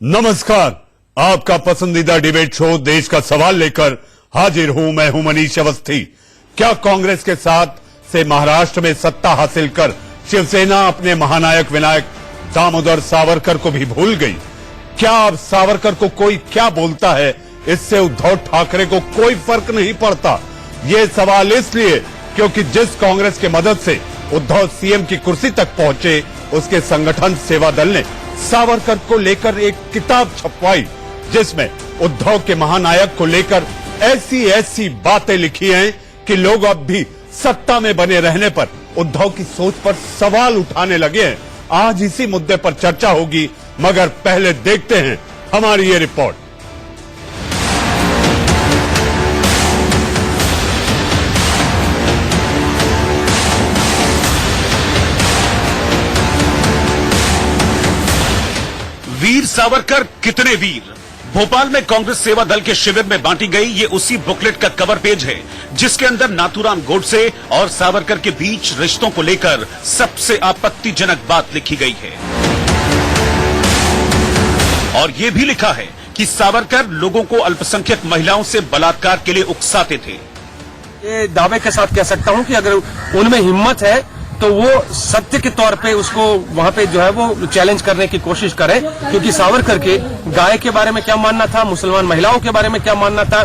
नमस्कार, आपका पसंदीदा डिबेट शो देश का सवाल लेकर हाजिर हूं। मैं हूं मनीष अवस्थी। क्या कांग्रेस के साथ से महाराष्ट्र में सत्ता हासिल कर शिवसेना अपने महानायक विनायक दामोदर सावरकर को भी भूल गई? क्या अब सावरकर को कोई क्या बोलता है इससे उद्धव ठाकरे को कोई फर्क नहीं पड़ता? ये सवाल इसलिए क्योंकि जिस कांग्रेस के मदद से उद्धव सीएम की कुर्सी तक पहुंचे, उसके संगठन सेवा दल ने सावरकर को लेकर एक किताब छपवाई जिसमें उद्धव के महानायक को लेकर ऐसी बातें लिखी हैं कि लोग अब भी सत्ता में बने रहने पर उद्धव की सोच पर सवाल उठाने लगे हैं। आज इसी मुद्दे पर चर्चा होगी, मगर पहले देखते हैं हमारी ये रिपोर्ट। वीर सावरकर कितने वीर, भोपाल में कांग्रेस सेवा दल के शिविर में बांटी गई ये उसी बुकलेट का कवर पेज है जिसके अंदर नाथूराम गोडसे और सावरकर के बीच रिश्तों को लेकर सबसे आपत्तिजनक बात लिखी गई है। और ये भी लिखा है कि सावरकर लोगों को अल्पसंख्यक महिलाओं से बलात्कार के लिए उकसाते थे। ये दावे के साथ कह सकता हूं कि अगर उनमें हिम्मत है तो वो सत्य के तौर पे उसको वहां पे जो है वो चैलेंज करने की कोशिश करें, क्योंकि सावरकर के गाय के बारे में क्या मानना था, मुसलमान महिलाओं के बारे में क्या मानना था,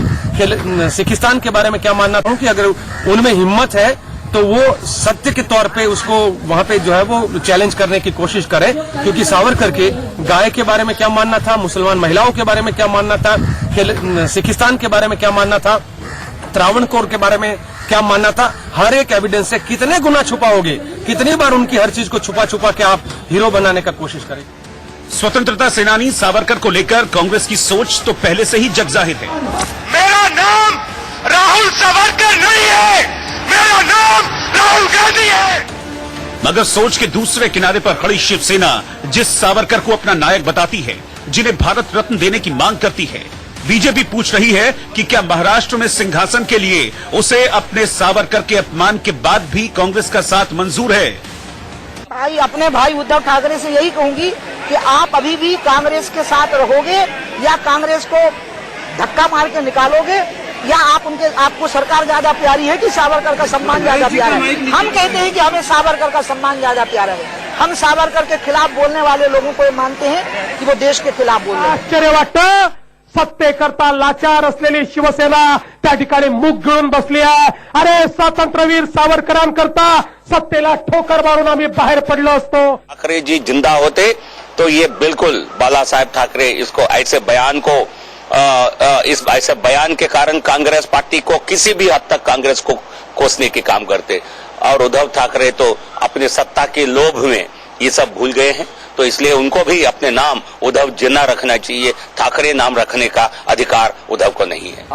सिखिस्तान के बारे में क्या मानना था, कि अगर उनमें हिम्मत है तो वो सत्य के तौर पे उसको वहां पे जो है वो चैलेंज करने की कोशिश करें, क्योंकि सावरकर के गाय के बारे में क्या मानना था, मुसलमान महिलाओं के बारे में क्या मानना था, सिखिस्तान के बारे में क्या मानना था, त्रावणकोर के बारे में क्या मानना था, हर एक एविडेंस से कितने गुना छुपाओगे, कितनी बार उनकी हर चीज को छुपा छुपा के आप हीरो बनाने का कोशिश करें। स्वतंत्रता सेनानी सावरकर को लेकर कांग्रेस की सोच तो पहले से ही जगजाहिर है। मेरा नाम राहुल सावरकर नहीं है, मेरा नाम राहुल गांधी है। मगर सोच के दूसरे किनारे पर खड़ी शिवसेना जिस सावरकर को अपना नायक बताती है, जिन्हें भारत रत्न देने की मांग करती है, बीजेपी पूछ रही है कि क्या महाराष्ट्र में सिंहासन के लिए उसे अपने सावरकर के अपमान के बाद भी कांग्रेस का साथ मंजूर है? अपने भाई उद्धव ठाकरे से यही कहूंगी कि आप अभी भी कांग्रेस के साथ रहोगे या कांग्रेस को धक्का मार के निकालोगे, या आपको सरकार ज्यादा प्यारी है कि सावरकर का सम्मान ज्यादा प्यारा है? हम कहते हैं कि हमें सावरकर का सम्मान ज्यादा प्यारा है। हम सावरकर के खिलाफ बोलने वाले लोगों को ये मानते हैं कि वो देश के खिलाफ बोल रहे हैं। आश्चर्य वाटतं, सत्तेकरता लाचार असलेली शिवसेना त्या ठिकाणी मुख गिळून बसली आहे। अरे स्वातंत्र्यवीर सावरकरांकरता सत्तेला ठोकर मारून आम्ही बाहेर पडलो असतो। ठाकरे जी जिंदा होते तो ये बिल्कुल बाला साहेब ठाकरे इसको ऐसे बयान को इस ऐसे बयान के कारण कांग्रेस पार्टी को किसी भी हद तक कांग्रेस को कोसने के काम करते, और उद्धव ठाकरे तो अपने सत्ता के लोभ में ये सब भूल गए हैं। तो इसलिए उनको भी अपने नाम उद्धव जिन्ना रखना चाहिए, ठाकरे नाम रखने का अधिकार उद्धव को नहीं है।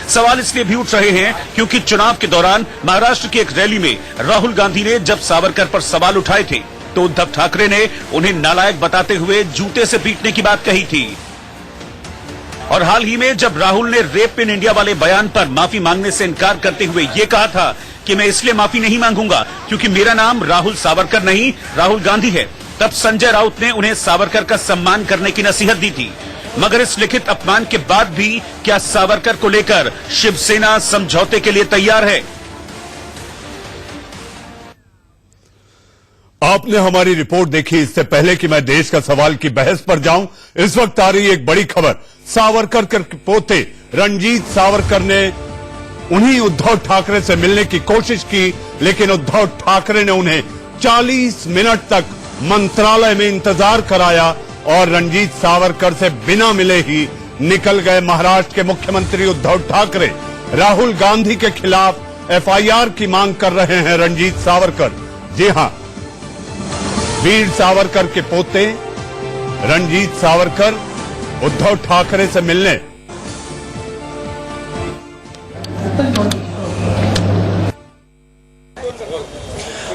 सवाल इसलिए भी उठ रहे हैं क्योंकि चुनाव के दौरान महाराष्ट्र की एक रैली में राहुल गांधी ने जब सावरकर पर सवाल उठाए थे तो उद्धव ठाकरे ने उन्हें नालायक बताते हुए जूते से पीटने की बात कही थी। और हाल ही में जब राहुल ने रेप इन इंडिया वाले बयान पर माफी मांगने से इनकार करते हुए ये कहा था कि मैं इसलिए माफी नहीं मांगूंगा क्योंकि मेरा नाम राहुल सावरकर नहीं राहुल गांधी है, तब संजय राउत ने उन्हें सावरकर का सम्मान करने की नसीहत दी थी। मगर इस लिखित अपमान के बाद भी क्या सावरकर को लेकर शिवसेना समझौते के लिए तैयार है? आपने हमारी रिपोर्ट देखी। इससे पहले कि मैं देश का सवाल की बहस पर जाऊं, इस वक्त आ रही एक बड़ी खबर। सावरकर के पोते रणजीत सावरकर ने उन्हीं उद्धव ठाकरे से मिलने की कोशिश की, लेकिन उद्धव ठाकरे ने उन्हें 40 मिनट तक मंत्रालय में इंतजार कराया और रणजीत सावरकर से बिना मिले ही निकल गए। महाराष्ट्र के मुख्यमंत्री उद्धव ठाकरे राहुल गांधी के खिलाफ एफआईआर की मांग कर रहे हैं। रणजीत सावरकर, जी हां, वीर सावरकर के पोते रणजीत सावरकर उद्धव ठाकरे से मिलने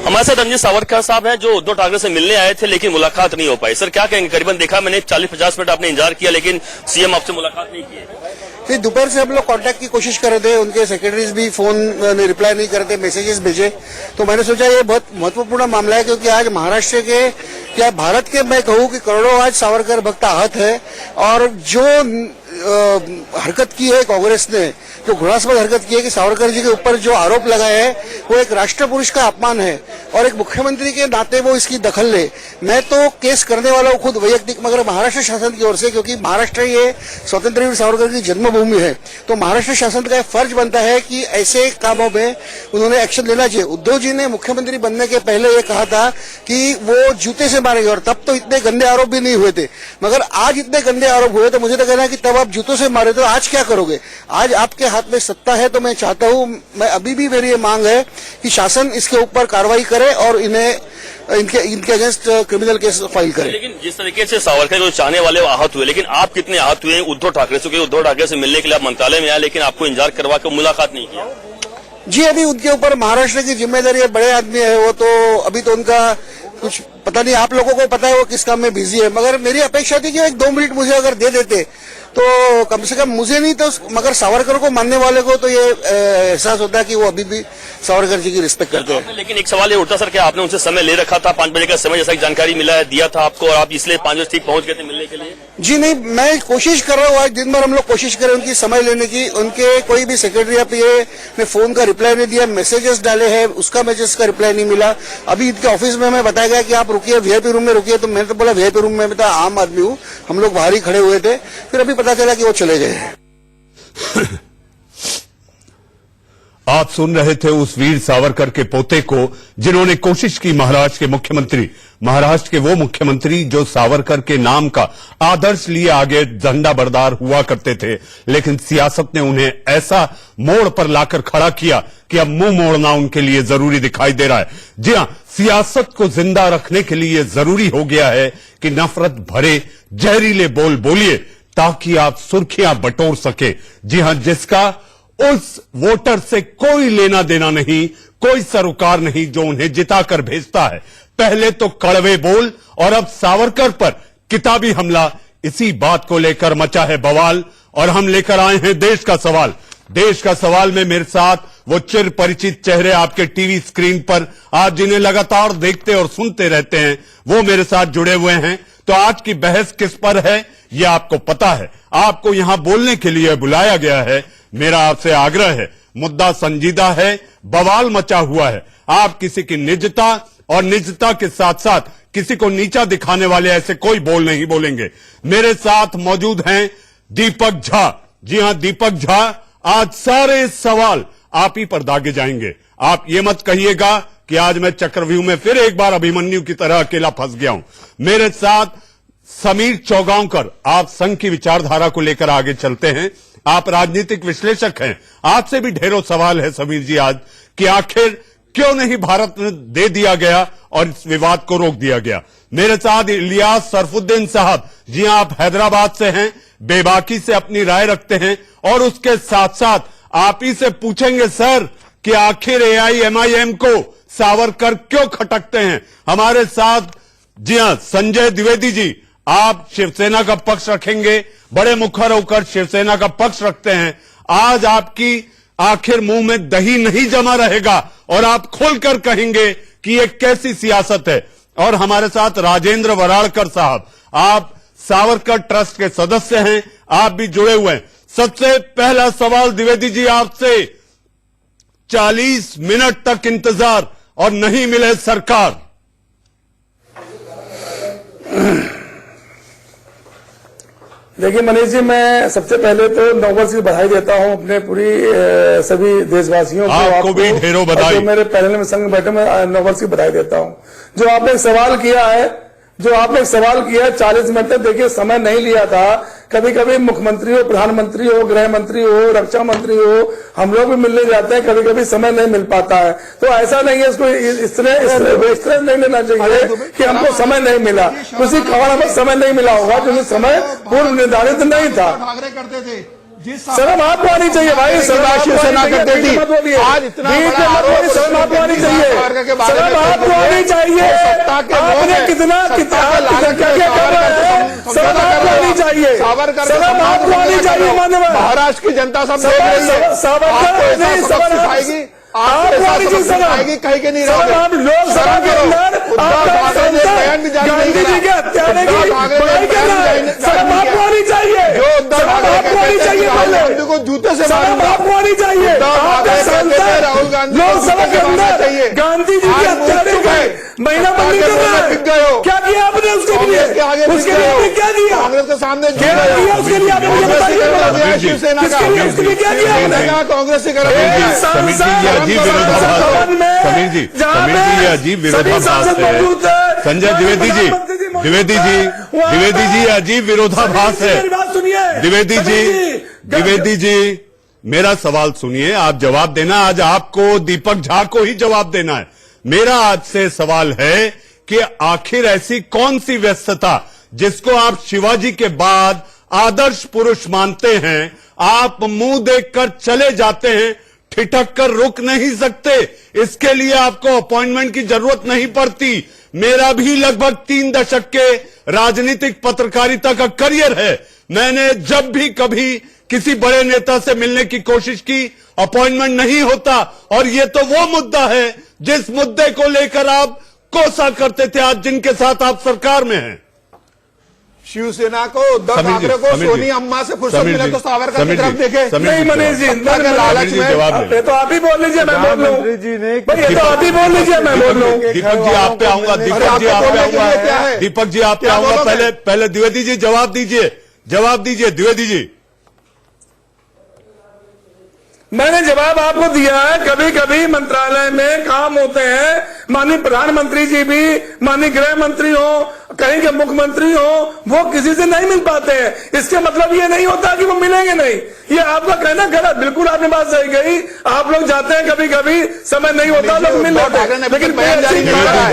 हमारे साथ रणजीत सावरकर साहब हैं जो उद्धव ठाकरे से मिलने आए थे लेकिन मुलाकात नहीं हो पाई। सर क्या कहेंगे? करीबन देखा मैंने 40-50 मिनट आपने इंतजार किया लेकिन सीएम आपसे मुलाकात नहीं की है। फिर दोपहर से हम लोग कांटेक्ट की कोशिश कर रहे थे, उनके सेक्रेटरीज भी फोन ने रिप्लाई नहीं करते, मैसेजेस भेजे। तो मैंने सोचा ये बहुत महत्वपूर्ण मामला है, क्योंकि आज महाराष्ट्र के या भारत के मैं कहूँ कि करोड़ों आज सावरकर भक्त आहत है। और जो हरकत की है कांग्रेस ने, जो घृणास्पद हरकत की है कि सावरकर जी के ऊपर जो आरोप लगाए है वो एक राष्ट्र पुरुष का अपमान है, और एक मुख्यमंत्री के नाते वो इसकी दखल ले। मैं तो केस करने वाला हूँ खुद वैयक्तिक, मगर महाराष्ट्र शासन की ओर से, क्योंकि महाराष्ट्र ये स्वतंत्र वीर सावरकर की जन्मभूमि है, तो महाराष्ट्र शासन का फर्ज बनता है कि ऐसे कामों में उन्होंने एक्शन लेना चाहिए। उद्धव जी ने मुख्यमंत्री बनने के पहले ये कहा था कि वो जूते से मारेंगे, और तब तो इतने गंदे आरोप भी नहीं हुए थे, मगर आज इतने गंदे आरोप हुए तो मुझे तो कहना है कि तब आप जूतों से मारे तो आज क्या करोगे। आज आपके हाथ में सत्ता है, तो मैं चाहता हूं, मैं अभी भी मेरी ये मांग है कि शासन इसके ऊपर कार्रवाई करे और इनके अगेंस्ट क्रिमिनल केस फाइल करे। लेकिन जिस तरीके से सावरकर जो चाहने वाले वो आहत हुए, लेकिन आप कितने आहत हुए उद्धव ठाकरे से? क्योंकि उद्धव ठाकरे से मिलने के लिए आप मंत्रालय में आए, लेकिन आपको इंतजार करवा के मुलाकात नहीं किया। जी, अभी उनके ऊपर महाराष्ट्र की जिम्मेदारी है, बड़े आदमी है वो, तो अभी तो उनका कुछ पता नहीं, आप लोगों को पता है वो किस काम में बिजी है। मगर मेरी अपेक्षा थी कि 1-2 मिनट मुझे अगर दे देते तो कम से कम मुझे नहीं तो मगर सावरकर को मानने वाले को तो ये एहसास होता है कि वो अभी भी सावरकर जी की रिस्पेक्ट करते हैं। लेकिन एक सवाल ये उठता सर, क्या आपने उनसे समय ले रखा था? 5 बजे का समय जैसा जानकारी मिला है, दिया था आपको, और आप इसलिए 5 बजे ठीक पहुंच गए थे मिलने के लिए? जी नहीं, मैं कोशिश कर रहा हूँ, आज दिन भर हम लोग कोशिश करें उनकी समय लेने की। उनके कोई भी सेक्रेटरी या पीए ने फोन का रिप्लाई नहीं दिया, मैसेजेस डाले हैं, उसका मैसेज का रिप्लाई नहीं मिला। अभी इनके ऑफिस में हमें बताया गया कि आप रुकिए, वीआईपी रूम में रुकिए, तो मैंने तो बोला वीआईपी रूम में, मैं आम आदमी हूँ, हम लोग बाहर ही खड़े हुए थे। फिर अभी पता चला कि वो चले गए। आप सुन रहे थे उस वीर सावरकर के पोते को, जिन्होंने कोशिश की महाराष्ट्र के वो मुख्यमंत्री जो सावरकर के नाम का आदर्श लिए आगे झंडा बरदार हुआ करते थे, लेकिन सियासत ने उन्हें ऐसा मोड़ पर लाकर खड़ा किया कि अब मुंह मोड़ना उनके लिए जरूरी दिखाई दे रहा है। जी हां, सियासत को जिंदा रखने के लिए जरूरी हो गया है कि नफरत भरे जहरीले बोल बोलिए, ताकि आप सुर्खियां बटोर सके। जी हां, जिसका उस वोटर से कोई लेना देना नहीं, कोई सरोकार नहीं जो उन्हें जिताकर भेजता है। पहले तो कड़वे बोल और अब सावरकर पर किताबी हमला, इसी बात को लेकर मचा है बवाल। और हम लेकर आए हैं देश का सवाल। देश का सवाल में मेरे साथ वो चिर परिचित चेहरे आपके टीवी स्क्रीन पर आप जिन्हें लगातार देखते और सुनते रहते हैं, वो मेरे साथ जुड़े हुए हैं। तो आज की बहस किस पर है ये आपको पता है, आपको यहां बोलने के लिए बुलाया गया है। मेरा आपसे आग्रह है, मुद्दा संजीदा है, बवाल मचा हुआ है। आप किसी की निजता और निजता के साथ साथ किसी को नीचा दिखाने वाले ऐसे कोई बोल नहीं बोलेंगे। मेरे साथ मौजूद हैं दीपक झा। जी हां, दीपक झा, आज सारे सवाल आप ही पर दागे जाएंगे। आप ये मत कहिएगा कि आज मैं चक्रव्यूह में फिर एक बार अभिमन्यु की तरह अकेला फंस गया हूं। मेरे साथ समीर चौगांवकर, आप संघ की विचारधारा को लेकर आगे चलते हैं, आप राजनीतिक विश्लेषक हैं। आपसे भी ढेरों सवाल है समीर जी आज, कि आखिर क्यों नहीं भारत में दे दिया गया और इस विवाद को रोक दिया गया। मेरे साथ इलियास सरफुद्दीन साहब, जी हां, आप हैदराबाद से हैं, बेबाकी से अपनी राय रखते हैं, और उसके साथ साथ आप ही से पूछेंगे सर कि आखिर एआईएमआईएम को सावरकर क्यों खटकते हैं। हमारे साथ जी हां संजय द्विवेदी जी, आप शिवसेना का पक्ष रखेंगे, बड़े मुखर होकर शिवसेना का पक्ष रखते हैं। आज आपकी आखिर मुंह में दही नहीं जमा रहेगा और आप खोलकर कहेंगे कि ये कैसी सियासत है। और हमारे साथ राजेंद्र वराड़कर साहब, आप सावरकर ट्रस्ट के सदस्य हैं, आप भी जुड़े हुए हैं। सबसे पहला सवाल द्विवेदी जी आपसे, 40 मिनट तक इंतजार और नहीं मिले सरकार। देखिए मनीष जी, मैं सबसे पहले तो नववर्ष की बधाई देता हूं अपने पूरी सभी देशवासियों को। आपको भी ढेरों बधाई। जो मेरे पैनल में संग बैठे, मैं नववर्ष की बधाई देता हूं। जो आपने सवाल किया है, 40 मिनट तक, देखिए समय नहीं लिया था। कभी कभी मुख्यमंत्री हो, प्रधानमंत्री हो, गृह मंत्री हो, रक्षा मंत्री हो, हम लोग भी मिलने जाते हैं, कभी कभी समय नहीं मिल पाता है। तो ऐसा नहीं है, इसको इस तरह नहीं लेना चाहिए कि हमको समय नहीं मिला। किसी कारण में समय नहीं मिला होगा, क्योंकि समय पूर्व निर्धारित नहीं था। शर्म आपको आनी चाहिए भाई, शिवसेना करते थी, आज इतना शर्म आपको आनी चाहिए, शर्म आपको आनी चाहिए। आपने कितना शर्म आपको आनी चाहिए। चाहिए, सावरकर शर्म आपको आनी चाहिए मान्यवर। महाराष्ट्र की जनता सब देख रही है, सावरकर नहीं, सिखाएगी, आपको सिखाएगी, कहीं के नहीं रहोगे। आप लोकसभा के अंदर बयान भी जारी नहीं गांधी जी के हत्यारे की बुराई कर रहे हैं, शर्म आपको आनी चाहिए, जो उद्धव आपको आनी चाहिए, गांधी को जूते से शर्म आपको आनी चाहिए। राहुल गांधी लोकसभा के अंदर गांधी जी के हत्यारे की महिला बंदी कर रहा है, क्या किया आपने उसके लिए? उसके लिए आपने क्या दिया? कांग्रेस के सामने क्या किया उसके लिए? आपने मुझे बताइए, शिवसेना उसके लिए क्या किया? कांग्रेस से अजीब विरोधाभास है। संजय द्विवेदी जी, अजीब विरोधाभास है। द्विवेदी जी, मेरा सवाल सुनिए, आप जवाब देना। आज आपको दीपक झा को ही जवाब देना है। मेरा आज से सवाल है कि आखिर ऐसी कौन सी व्यस्तता जिसको आप शिवाजी के बाद आदर्श पुरुष मानते हैं, आप मुंह देखकर चले जाते हैं, ठिठक कर रुक नहीं सकते। इसके लिए आपको अपॉइंटमेंट की जरूरत नहीं पड़ती। मेरा भी लगभग 3 दशक के राजनीतिक पत्रकारिता का करियर है। मैंने जब भी कभी किसी बड़े नेता से मिलने की कोशिश की, अपॉइंटमेंट नहीं होता। और ये तो वो मुद्दा है जिस मुद्दे को लेकर आप कोसा करते थे, आज जिनके साथ आप सरकार में हैं। शिवसेना को, उद्धव ठाकरे को, सोनी अम्मा से फुर्सत मिले तो सावरकर की तरफ देखे। नहीं मनीष जी, लालच में ये तो आप ही बोल लीजिए, मैं बोल लूं। ये तो आप ही बोल लीजिए, मैं बोल लूं। दीपक जी आप पे आऊंगा, दीपक जी आप पे आऊंगा, दीपक जी आप पे आऊंगा। पहले द्विवेदी जी जवाब दीजिए, द्विवेदी जी। मैंने जवाब आपको दिया है। कभी कभी मंत्रालय में काम होते हैं, माननीय प्रधानमंत्री जी भी, माननीय गृह मंत्री हो, कहीं के मुख्यमंत्री हो, वो किसी से नहीं मिल पाते हैं। इसके मतलब ये नहीं होता कि वो मिलेंगे नहीं। ये आपका कहना गलत, बिल्कुल आपने बात सही कही। आप लोग जाते हैं, कभी कभी समय नहीं होता, लोग मिल लेते हैं, लेकिन बयान जारी नहीं करा है।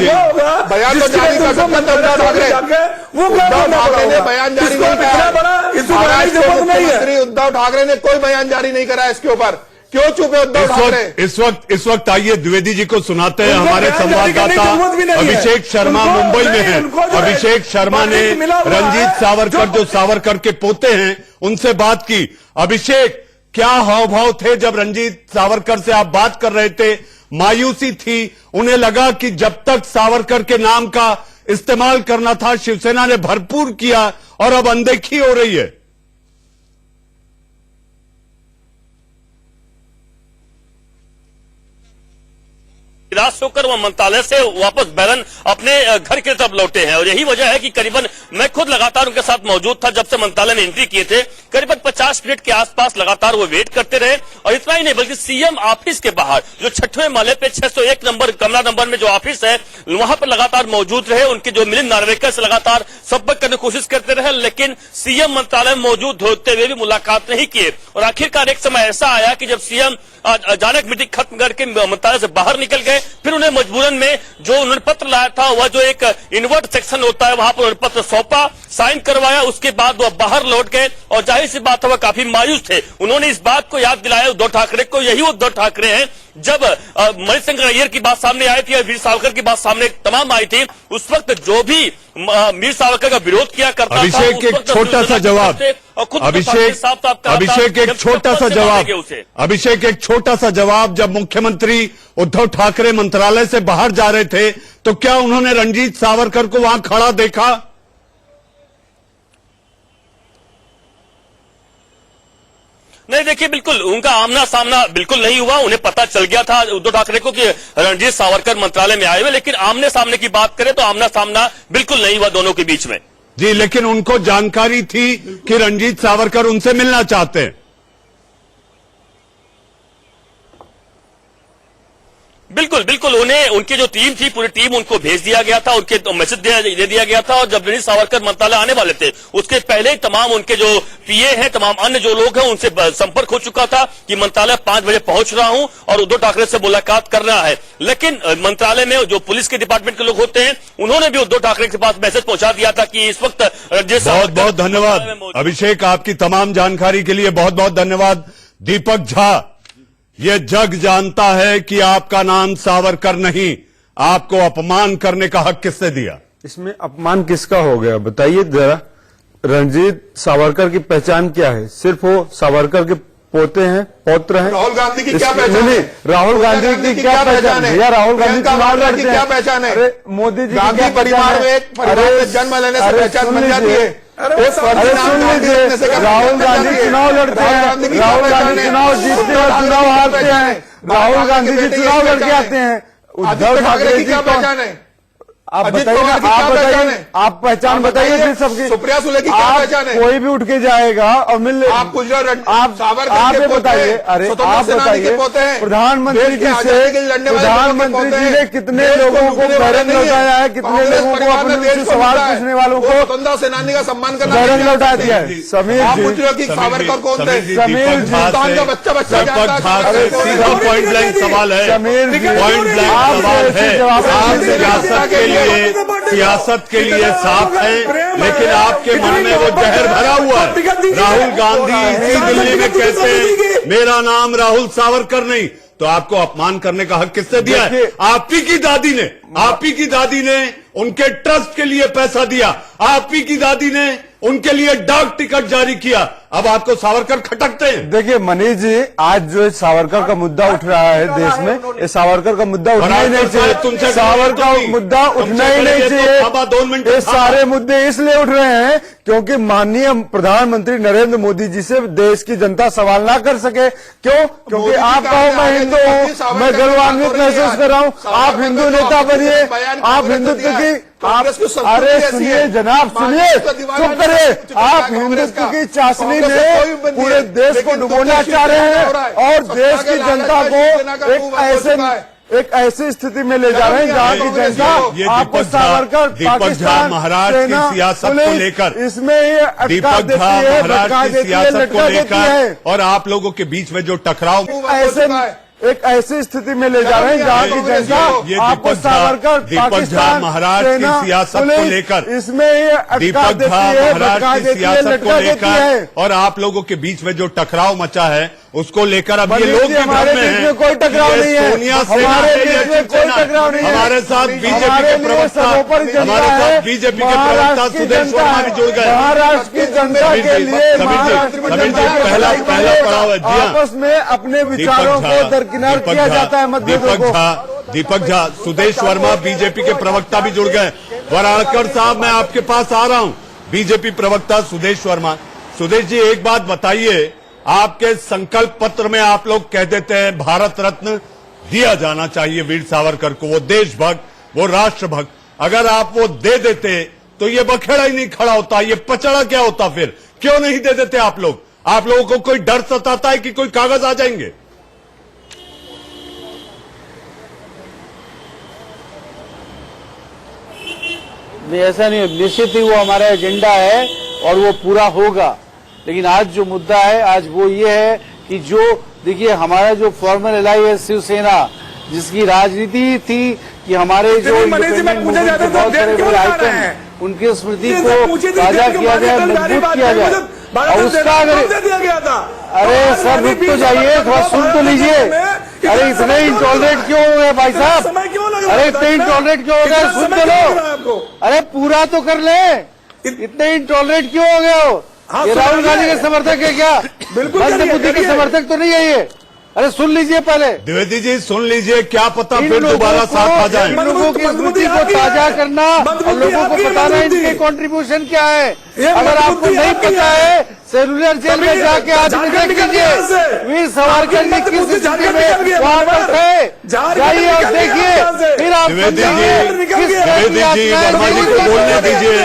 बयान तो जारी कर सकते उद्धव ठाकरे, वो ने बयान जारी नहीं करा। बड़ा इसको नहीं है। उद्धव ठाकरे ने कोई बयान जारी नहीं करा इसके ऊपर। क्यों चुप है उद्धव ठाकरे? इस वक्त आइए द्विवेदी जी को सुनाते हैं। हमारे संवाददाता अभिषेक शर्मा मुंबई में हैं। अभिषेक शर्मा ने रंजीत सावरकर, जो सावरकर के पोते हैं, उनसे बात की। अभिषेक, क्या हाव भाव थे जब रंजीत सावरकर से आप बात कर रहे थे? मायूसी थी, उन्हें लगा कि जब तक सावरकर के नाम का इस्तेमाल करना था, शिवसेना ने भरपूर किया और अब अनदेखी हो रही है। निराश होकर वह मंत्रालय से वापस बैरन अपने घर की तरफ लौटे हैं। और यही वजह है कि करीबन, मैं खुद लगातार उनके साथ मौजूद था जब से मंत्रालय में एंट्री किए थे। करीबन 50 मिनट के आसपास लगातार वो वेट करते रहे। और इतना ही नहीं, बल्कि सीएम ऑफिस के बाहर जो 6वें माले पे 601 नंबर कमरा नंबर में जो ऑफिस है, वहां पर लगातार मौजूद रहे। उनके जो मिलिंद नार्वेकर से लगातार संपर्क करने की कोशिश करते रहे, लेकिन सीएम मंत्रालय में मौजूद होते हुए भी मुलाकात नहीं किए। और आखिरकार एक समय ऐसा आया कि जब सीएम अचानक मीटिंग खत्म करके मंत्रालय से बाहर निकल गए, फिर उन्हें मजबूरन में जो उन्होंने पत्र लाया था, वह जो एक इन्वर्ट सेक्शन होता है, वहां पर उन्होंने पत्र सौंपा, साइन करवाया। उसके बाद वह बाहर लौट गए और जाहिर सी बात है वह काफी मायूस थे। उन्होंने इस बात को याद दिलाया उद्धव ठाकरे को, यही उद्धव ठाकरे हैं जब मणिशंकर अय्यर की बात सामने आई थी और वीर सावरकर की बात सामने तमाम आई थी, उस वक्त जो भी वीर सावरकर का विरोध किया करता था, अभिषेक एक छोटा सा जवाब, अभिषेक एक छोटा सा जवाब, अभिषेक एक छोटा सा जवाब। जब मुख्यमंत्री उद्धव ठाकरे मंत्रालय से बाहर जा रहे थे, तो क्या उन्होंने रंजीत सावरकर को वहां खड़ा देखा? नहीं, देखिए, बिल्कुल उनका आमना सामना बिल्कुल नहीं हुआ। उन्हें पता चल गया था उद्धव ठाकरे को कि रणजीत सावरकर मंत्रालय में आए हुए, लेकिन आमने सामने की बात करें तो आमना सामना बिल्कुल नहीं हुआ दोनों के बीच में। जी, लेकिन उनको जानकारी थी कि रंजीत सावरकर उनसे मिलना चाहते हैं। बिल्कुल बिल्कुल, उन्हें उनकी जो टीम थी, पूरी टीम उनको भेज दिया गया था, उनके तो मैसेज दे दिया गया था। और जब रणजीत सावरकर मंत्रालय आने वाले थे, उसके पहले ही तमाम उनके जो पीए हैं, तमाम अन्य जो लोग हैं, उनसे संपर्क हो चुका था कि मंत्रालय 5 बजे पहुंच रहा हूं और उद्धव ठाकरे से मुलाकात कर रहा है। लेकिन मंत्रालय में जो पुलिस के डिपार्टमेंट के लोग होते हैं, उन्होंने भी उद्धव ठाकरे के पास मैसेज पहुंचा दिया था कि इस वक्त बहुत बहुत धन्यवाद अभिषेक, आपकी तमाम जानकारी के लिए बहुत बहुत धन्यवाद। दीपक झा, ये जग जानता है कि आपका नाम सावरकर नहीं, आपको अपमान करने का हक किसने दिया? इसमें अपमान किसका हो गया बताइए जरा। रंजीत सावरकर की पहचान क्या है? सिर्फ वो सावरकर के पोते हैं, पौत्र हैं। राहुल गांधी की क्या पहचान है? राहुल गांधी की क्या पहचान है? या राहुल गांधी चुनाव लड़ते हैं, क्या पहचान है? अरे मोदी जी गांधी परिवार में एक परिवार में जन्म लेने से पहचान बन जाती है। अरे सुन लीजिए, राहुल गांधी चुनाव लड़ते हैं, राहुल गांधी चुनाव जीतते हैं, चुनाव हारते हैं, राहुल गांधी जी चुनाव लड़के आते हैं। उद्धव ठाकरे की क्या पहचान है? आप बताइए ना, आप बताइए, आप पहचान बताइए फिर सबकी। सुप्रिया सुले की क्या पहचान है? कोई भी उठ के जाएगा और मिल आप गुजरात आप ये बताइए, अरे आप बताइए, प्रधानमंत्री जी से प्रधानमंत्री जी ने कितने लोगों को बहरन लौटाया है, कितने लोगों को अपने से सवाल पूछने वालों को स्वतंत्रता सेनानी का सम्मान करना बहरन लौटा दिया है। समीर आप जी, पूछ रहे हो कि सावरकर कौन थे? समीर जी, का बच्चा सीधा पॉइंट ब्लैंक सवाल है, समीर जी, पॉइंट ब्लैंक सवाल है। आप सियासत के लिए साफ है, लेकिन आपके मन में वो जहर भरा हुआ है। राहुल गांधी इसी दिल्ली में कहते हैं मेरा नाम राहुल सावरकर नहीं, तो आपको अपमान करने का हक किसने दिया है? आप ही की दादी ने उनके ट्रस्ट के लिए पैसा दिया, आप ही की दादी ने उनके लिए डाक टिकट जारी किया। अब आपको सावरकर खटकते हैं। देखिए मनीष जी, आज जो सावरकर का मुद्दा उठ रहा है देश में, ये सावरकर का मुद्दा उठना ही नहीं चाहिए। सावरकर का मुद्दा उठना ही नहीं चाहिए। 2 मिनट ये सारे मुद्दे इसलिए उठ रहे हैं क्योंकि माननीय प्रधानमंत्री नरेंद्र मोदी जी से देश की जनता सवाल ना कर सके। क्यों? क्योंकि आप कहो मैं हिंदू हूँ, मैं गर्वान्वित महसूस कर रहा हूँ। आप हिंदू नेता बनिए, आप हिंदुत्व की अरे सुनिए जनाब, सुनिए, चुप करिए। आप हिंदुत्व की चाशनी में पूरे देश को डुबोना चाह रहे हैं और देश की जनता को एक ऐसी स्थिति में ले जा रहे हैं जहाँ की जनता आपको सावरकर, पाकिस्तान, महाराष्ट्र की सियासत को लेकर, इसमें ये दीपक झा महाराष्ट्र की सियासत को लेकर और आप लोगों के बीच में जो टकराव, एक ऐसी स्थिति में ले जा रहे हैं जहाँ की जनता आपको सावरकर, पाकिस्तान, महाराष्ट्र की सियासत को लेकर, इसमें ये दीपक झा महाराष्ट्र की सियासत को लेकर और आप लोगों के बीच में जो टकराव मचा है उसको लेकर अब ये लोग हमारे बीच में कोई टकराव नहीं है, हमारे बीच में कोई टकराव नहीं है। हमारे साथ बीजेपी के प्रवक्ता, हमारे साथ बीजेपी के प्रवक्ता सुदेश वर्मा भी जुड़ गए। महाराष्ट्र की जनता के लिए पहला पड़ाव है। आपस में अपने विचारों को दरकिनार किया जाता है मतभेदों को। दीपक झा, सुदेश वर्मा बीजेपी के प्रवक्ता भी जुड़ गए। वराड़कर साहब, मैं आपके पास आ रहा हूं। बीजेपी प्रवक्ता सुदेश वर्मा, सुदेश जी एक बात बताइए, आपके संकल्प पत्र में आप लोग कह देते हैं भारत रत्न दिया जाना चाहिए वीर सावरकर को, वो देशभक्त, वो राष्ट्रभक्त। अगर आप वो दे देते तो ये बखेड़ा ही नहीं खड़ा होता, ये पचड़ा क्या होता? फिर क्यों नहीं दे देते आप लोग? आप लोगों को कोई डर सताता है कि कोई कागज आ जाएंगे? नहीं, ऐसा नहीं, निश्चित ही वो हमारा एजेंडा है और वो पूरा होगा। लेकिन आज जो मुद्दा है, आज वो ये है कि जो देखिए हमारा जो फॉर्मल एलाई है शिवसेना, जिसकी राजनीति थी कि हमारे जो बहुत सारे आइटम उनकी स्मृति को ताजा किया जाए, मजबूत किया जाए, और उसका अगर अरे सर रुक तो जाइए, थोड़ा सुन तो लीजिए। अरे इतने इंटॉलरेट क्यों हो गए भाई साहब? अरे इतने इंटॉलरेट क्यों हो गए? सुन तो लो, अरे पूरा तो कर ले। इतने इंटॉलरेट क्यों हो गए हो? ये राहुल गांधी के समर्थक है क्या? बिल्कुल बुद्धि के समर्थक तो नहीं है ये। अरे सुन लीजिए पहले, द्विवेदी जी सुन लीजिए, क्या पता फिर दोबारा साथ आ जाए। लोगों की स्मृति को ताजा करना और लोगों को बताना इनके कंट्रीब्यूशन क्या है। अगर आपको नहीं पता है, सेलुलर जेल में जाके आज देख लीजिए वीर सावरकर ने किस स्थिति में वहां पर थे, जाइए और देखिए, फिर आप द्विवेदी जी वर्मा जी को बोलने दीजिए,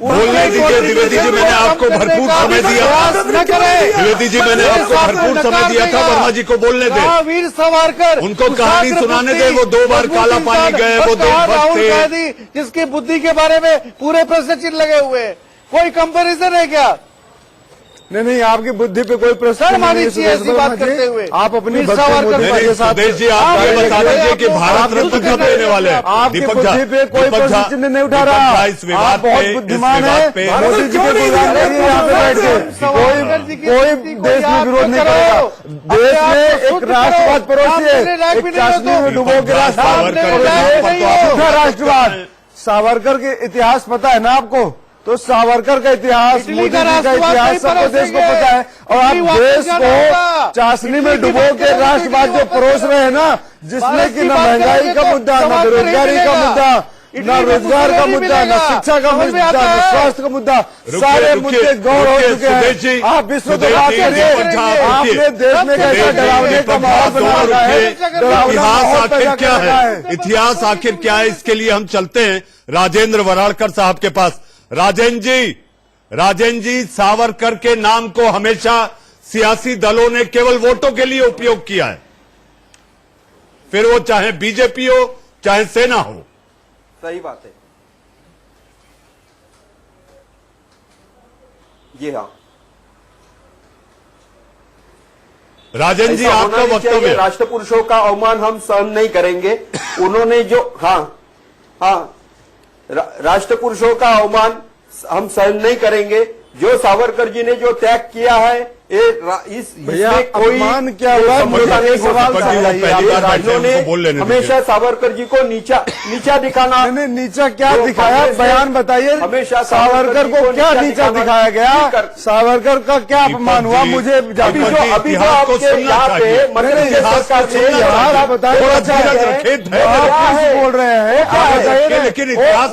बोलने दीजिए। द्विवेदी जी मैंने आपको भरपूर समय दिया था, द्विवेदी जी मैंने आपको भरपूर समय दिया था, वर्मा जी को बोलने दे। वीर सावरकर उनको कहानी सुनाने दे, वो 2 बार काला पानी गए, वो देशभक्त थे, जिसकी बुद्धि के बारे में पूरे प्रश्न चिन्ह लगे हुए। कोई कंपैरिजन है क्या? नहीं, आपकी बुद्धि पे कोई प्रश्न मानी चाहिए ऐसी बात करते हुए। आप अपनी सुदेश जी आप ये बता दीजिए कि भारत रत्न कब देने वाले हैं? आपकी बुद्धि पे कोई प्रश्न चिन्ह नहीं उठा रहा। इस विवाद बहुत बुद्धिमान है, मोदी जी के प्रोग्राम करिए यहाँ पे बैठ के। कोई देश में विरोध नहीं करेगा। देश में एक राष्ट्रवाद परोसिए, एक चाशनी में डुबो के राष्ट्रवाद। सावरकर के इतिहास पता है ना आपको? तो सावरकर का इतिहास, मोदी जी का इतिहास सबको देश को पता है। और आप देश को चाशनी में डुबो के राष्ट्रवाद जो परोस रहे हैं ना, जिसमें कि न महंगाई का मुद्दा, न बेरोजगारी का मुद्दा, न रोजगार का मुद्दा, न शिक्षा का मुद्दा, न स्वास्थ्य का मुद्दा, सारे मुद्दे गौर हो चुके हैं। आप विश्व को बात करिए, आपने देश में कैसा डरावने का माहौल बना रखा है। इतिहास आखिर क्या है, इतिहास आखिर क्या है, इसके लिए हम चलते हैं राजेंद्र वराड़कर साहब के पास। राजेंद्र जी, सावरकर के नाम को हमेशा सियासी दलों ने केवल वोटों के लिए उपयोग किया है, फिर वो चाहे बीजेपी हो चाहे सेना हो। सही बात है जी। हाँ, राजेंद्र जी, आपका वक्तव्य। राष्ट्र पुरुषों का अवमान हम सहन नहीं करेंगे। उन्होंने जो राष्ट्र पुरुषों का अवमान हम सहन नहीं करेंगे। जो सावरकर जी ने जो त्याग किया है, इसमें कोई क्या हुआ, सवाल हमेशा सावरकर जी को नीचा दिखाना। नीचा क्या दिखाया, बयान बताइए। हमेशा सावरकर को क्या नीचा दिखाया गया, सावरकर का क्या अपमान हुआ, मुझे अभी जो आपके यहाँ पे सरकार ने बताइए बोल रहे हैं, बताइए। लेकिन इतिहास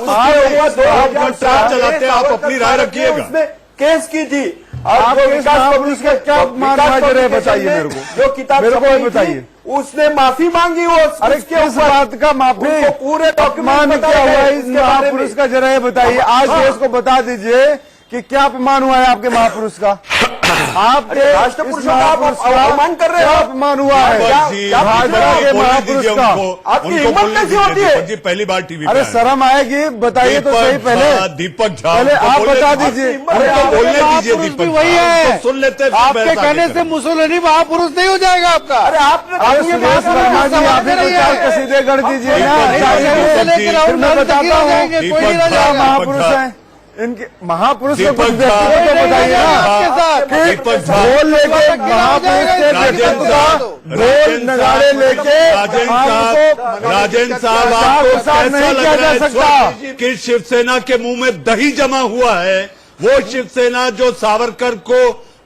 चलाते हैं, आप अपनी राय रखिएगा। केस की थी आप विकास पब्लिक का क्या मान रहे, बताइए मेरे को, जो किताब बताइए। उसने माफी मांगी। वो अरे किस बात का माफी, पूरे अपमान क्या हुआ इस महापुरुष का, जरा ये बताइए। आज देश को बता दीजिए कि क्या अपमान हुआ है आपके महापुरुष का। आपके राष्ट्र पुरुषों का अपमान कर रहे हैं, अपमान हुआ है महापुरुष का। आपकी हिम्मत कैसी होती है जी? पहली बार टीवी। अरे शर्म आएगी, बताइए तो सही। पहले दीपक झा, पहले आप बता दीजिए। बोलने दीजिए दीपक, वही है, सुन लेते हैं। आपके कहने से मुसोलिनी महापुरुष नहीं हो जाएगा आपका। अरे आपने सुरेश वर्मा जी, आप भी तो चार कसीदे गढ़ दीजिए ना, मैं बताता हूँ महापुरुष है इनके। महापुरुष को बताइए ना, ढोल लेके महापुरुष के व्यक्तित्व का ढोल नगाड़े लेके राजेंद्र साहब, आपको कैसा लग रहा है कि शिवसेना के मुंह में दही जमा हुआ है? वो शिवसेना जो सावरकर को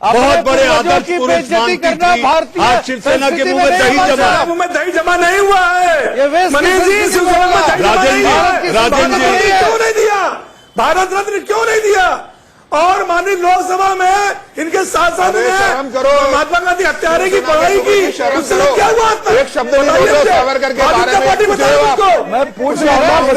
बहुत बड़े आदर्श पुरुष मानती थी, आज शिवसेना के मुंह में दही जमा। मुंह में दही जमा नहीं हुआ है मनीष जी। शिवसेना में राजेंद्र जी क्यों नहीं दिया, भारत रत्न क्यों नहीं दिया? और माननीय लोकसभा में इनके सांसद ने महात्मा गांधी हत्यारे की पढ़ाई की, उससे क्या हुआ? एक शब्द सावरकर के बारे में मैं पूछ रहा हूँ,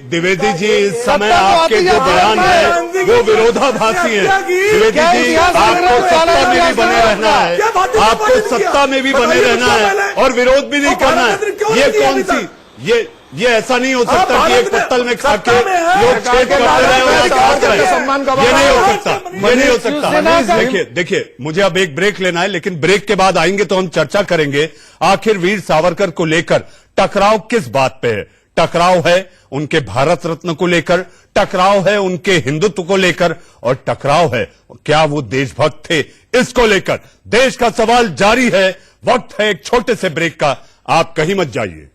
द्विवेदी जी, इस समय आपके जो बयान है वो विरोधाभासी है। द्विवेदी जी, आपको सत्ता में भी बने रहना है, आपको सत्ता में भी बने रहना है और विरोध भी नहीं करना है। ये कौन सी, ये ऐसा नहीं हो सकता कि एक पत्तल में खा के लोग छेद करते रहे और सम्मान का, ये नहीं हो सकता, ये नहीं हो सकता। देखिए, मुझे अब एक ब्रेक लेना है, लेकिन ब्रेक के बाद आएंगे तो हम चर्चा करेंगे आखिर वीर सावरकर को लेकर टकराव किस बात पे है। टकराव है उनके भारत रत्न को लेकर, टकराव है उनके हिंदुत्व को लेकर, और टकराव है क्या वो देशभक्त थे, इसको लेकर। देश का सवाल जारी है। वक्त है एक छोटे से ब्रेक का, आप कहीं मत जाइए।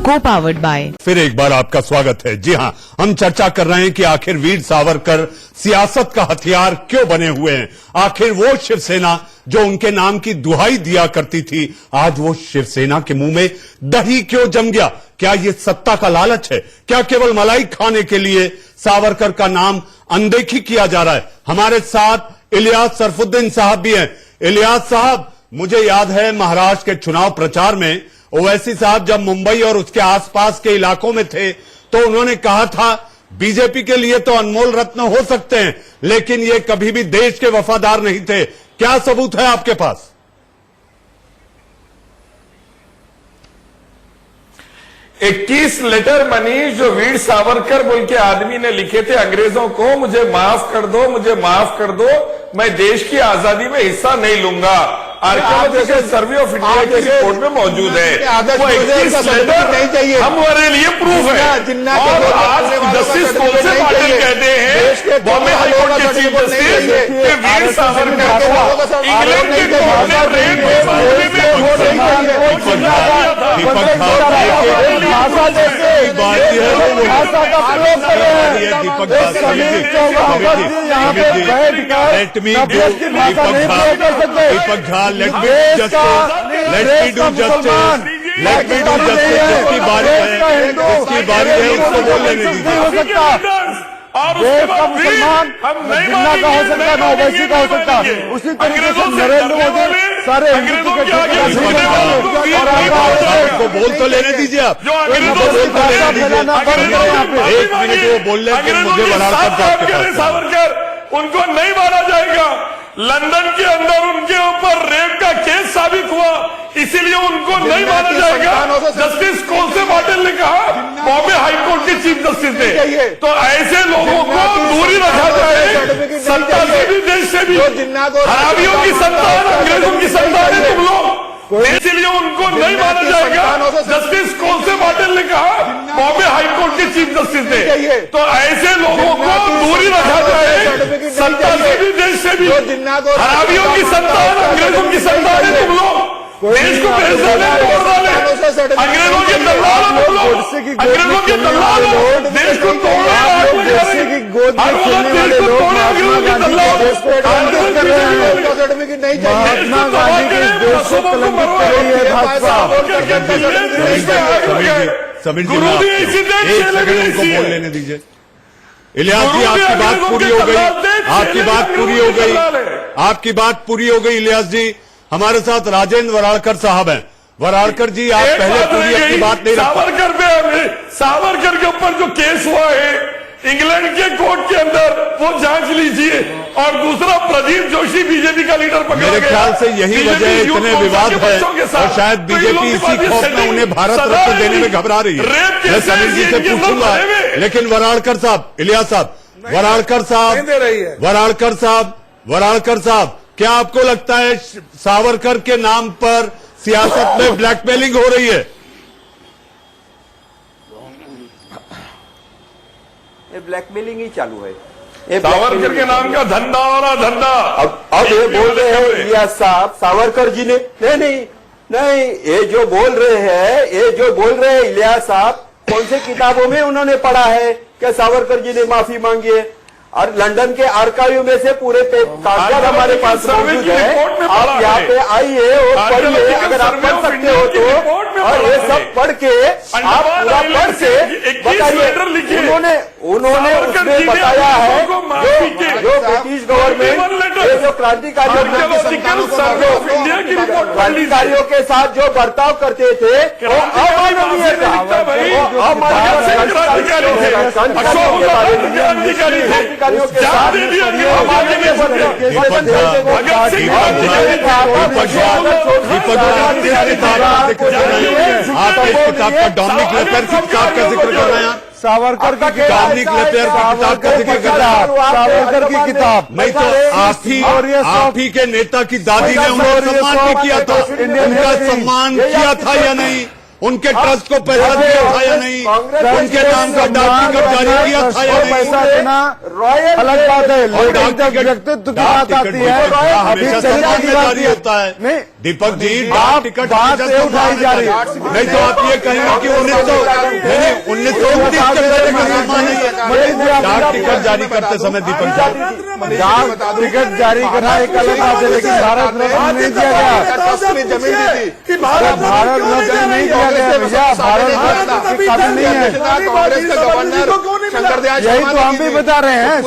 Co-powered by फिर एक बार आपका स्वागत है। जी हां, हम चर्चा कर रहे हैं कि आखिर वीर सावरकर सियासत का हथियार क्यों बने हुए हैं। आखिर वो शिवसेना जो उनके नाम की दुहाई दिया करती थी, आज वो शिवसेना के मुंह में दही क्यों जम गया? क्या ये सत्ता का लालच है? क्या केवल मलाई खाने के लिए सावरकर का नाम अनदेखी किया जा रहा है? हमारे साथ इलियास सरफुद्दीन साहब भी हैं। इलियास साहब, मुझे याद है महाराष्ट्र के चुनाव प्रचार में ओवैसी साहब जब मुंबई और उसके आसपास के इलाकों में थे तो उन्होंने कहा था बीजेपी के लिए तो अनमोल रत्न हो सकते हैं, लेकिन ये कभी भी देश के वफादार नहीं थे। क्या सबूत है आपके पास? 21 लेटर मनीष जो वीर सावरकर बोल के आदमी ने लिखे थे अंग्रेजों को, मुझे माफ कर दो, मुझे माफ कर दो, मैं देश की आजादी में हिस्सा नहीं लूंगा। आर्कियोलॉजिकल सर्वे ऑफ इंडिया की रिपोर्ट में मौजूद है। वो 21 लेटर नहीं चाहिए, हमारे लिए प्रूफ है। और आज जस्टिस कौनसे पाटिल कहते हैं बॉम्बे हाईकोर्ट के चीफ जस्टिस के वीर सावरकर को इंग्लैंड के कोर्ट ने रेप के मामले में Deepak Jha, let me do justice, जिसकी बारी है उसको बोल लेने दीजिए। देश का मुसलमान जिन्ना का हो सकता है, ना ओवैसी का हो सकता है। उसी तरीके से नरेंद्र मोदी सारे हिंदुत्व के को बोल तो लेने दीजिए आप, एक मिनट वो बोल लेंगे, मुझे सावरकर उनको नहीं मारा जाएगा। लंदन के अंदर उनके ऊपर रेप का केस साबित हुआ, इसीलिए उनको नहीं माना जाएगा। जस्टिस कौनसे पाटिल ने कहा, बॉम्बे हाईकोर्ट के चीफ जस्टिस ने। तो ऐसे लोगों को दूरी रखा जाए, सत्ता से भी देश से भी। हरामियों की सत्ता है, अंग्रेजों की सत्ता है तुम लोग, इसलिए उनको नहीं माना जाएगा। जस्टिस कौनसे पाटिल ने कहा, बॉम्बे हाईकोर्ट के चीफ जस्टिस ने। तो ऐसे लोगों को दूरी रखा जाए, सत्ता से भी देश से भी। हरामियों की सत्ता है, अंग्रेजों की सत्ता है तुम लोग, देश को बेच डाले, तोड़ डाले। अंग्रेजों के दलाल हो तुम लोग, अंग्रेजों के दलाल हो, देश को तोड़ रहे हो। हर वक्त देश को तोड़े अंग्रेजों के दलाल। महात्मा गांधी के देश को कलंकित कर रही है भाजपा। समीर जी, एक सेकंड उनको बोल लेने दीजिए। इलियास जी, आपकी बात पूरी हो गई, आपकी बात पूरी हो गई, आपकी बात पूरी हो गई। इलियास जी, हमारे साथ राजेंद्र वराड़कर साहब हैं। वराड़कर जी, आप पहले पूरी अपनी बात नहीं रख पाए। सावरकर के ऊपर जो केस हुआ है इंग्लैंड के कोर्ट के अंदर, वो जांच लीजिए। और दूसरा, प्रदीप जोशी बीजेपी का लीडर पकड़ा गया। मेरे ख्याल से यही वजह इतने विवाद है, और शायद बीजेपी इसी खौफ में उन्हें भारत रत्न देने में घबरा रही है। मैं समीर जी से पूछूंगा, लेकिन वराड़कर साहब, इलियास साहब, वराड़कर साहब, क्या आपको लगता है सावरकर के नाम पर सियासत में ब्लैकमेलिंग हो रही है? ये ब्लैकमेलिंग ही चालू है। सावरकर के नाम का धंधा हो रहा, धंधा। अब ये बोल रहे हैं इलियास साहब, सावरकर जी ने नहीं, ये जो बोल रहे हैं इलियास साहब, कौन से किताबों में उन्होंने पढ़ा है कि सावरकर जी ने माफी मांगी है? और लंदन के आर्काइव में से पूरे कागजात हमारे पास मौजूद है। आप यहाँ पे आइए और पढ़िए, अगर आप पढ़ सकते हो तो। और ये सब पढ़ के आप पूरा पढ़ के बताइए। उन्होंने उसमें बताया है जो ब्रिटिश गवर्नमेंट ये जो क्रांतिकारियों के साथ जो बर्ताव करते थे वो अमानवीय था। क्रांतिकारियों के साथ आप इस किताब का डोमिनिक लेपेर की किताब का जिक्र कर रहे हैं। सावरकर की डोमिनिक लेपेर की किताब का जिक्र कर रहे हैं। सावरकर की किताब नहीं तो आप ही के नेता की दादी ने उनका सम्मान भी किया था, उनका सम्मान किया था या नहीं? उनके ट्रस्ट को पैसा दिया था या नहीं? उनके नाम का डाक टिकट जारी किया था या नहीं? पैसा देना अलग बात है, लेकिन जब व्यक्तित्व की बात आती है, हमेशा सम्मान में जारी होता है। नहीं दीपक जी, डाक टिकट बात उठाई जा रही है। नहीं तो आप ये कहेंगे कि 1929 के पहले का सम्मान नहीं है। डाक टिकट जारी करते समय दीपक जी, डाक टिकट जारी करना एक अलग बात है, लेकिन भारत रत्न नहीं दिया गया। भारत रत्न नहीं दिया गया भैया, भारत रत्न की काबिल नहीं है। कांग्रेस के गवर्नर शंकरदयाल यही तो हम भी बता रहे हैं।